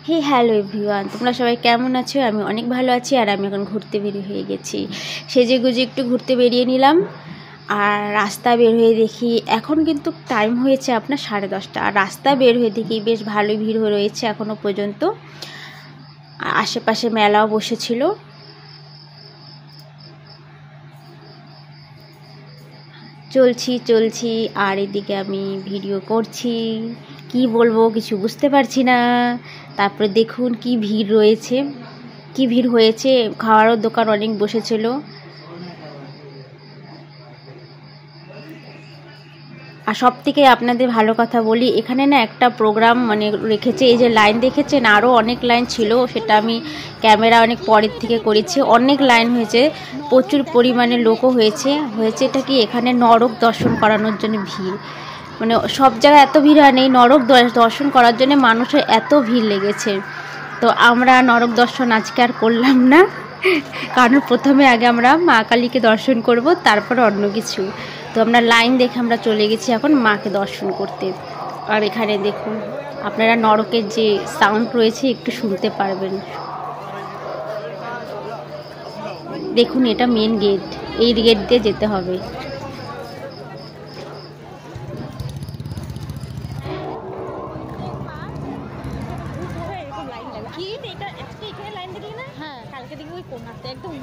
হে hello everyone, তোমরা সবাই কেমন আছো? আমি অনেক ভালো আছি। আর আমি এখন ঘুরতে বেরিয়ে হয়ে গেছি, সেজে গুজে একটু ঘুরতে বেরিয়ে নিলাম। আর রাস্তা বের হয়ে দেখি এখন কিন্তু টাইম হয়েছে আপনার 10:30। আর রাস্তা বের হয়ে দেখি বেশ ভালোই ভিড় হয়ে রয়েছে এখনও পর্যন্ত। আশেপাশে মেলাও বসেছিল। চলছি আর এদিকে আমি ভিডিও করছি, কি বলবো কিছু বুঝতে পারছি না। তারপরে দেখুন কি ভিড় রয়েছে, কি ভিড় হয়েছে। খাওয়ারও দোকান অনেক বসেছিল। আর সব থেকে আপনাদের ভালো কথা বলি, এখানে না একটা প্রোগ্রাম রেখেছে। এই যে লাইন দেখেছেন, আরও অনেক লাইন ছিল, সেটা আমি ক্যামেরা অনেক পরের থেকে করেছি। অনেক লাইন হয়েছে, প্রচুর পরিমাণে লোকও হয়েছে। এটা কি এখানে নরক দর্শন করানোর জন্য ভিড়, সব জায়গায় এত ভিড় হয় নেই, নরক দর্শন করার জন্য মানুষের এত ভিড় লেগেছে। তো আমরা নরক দর্শন আজকে আর করলাম না, কারণ প্রথমে আগে আমরা মা কালীকে দর্শন করব, তারপর অন্য কিছু। তো আমরা লাইন দেখে আমরা চলে গেছি এখন মাকে দর্শন করতে। আর এখানে দেখুন আপনারা নরকের যে সাউন্ড রয়েছে একটু শুনতে পারবেন। দেখুন এটা মেন গেট, এই গেট দিয়ে যেতে হবে। একদম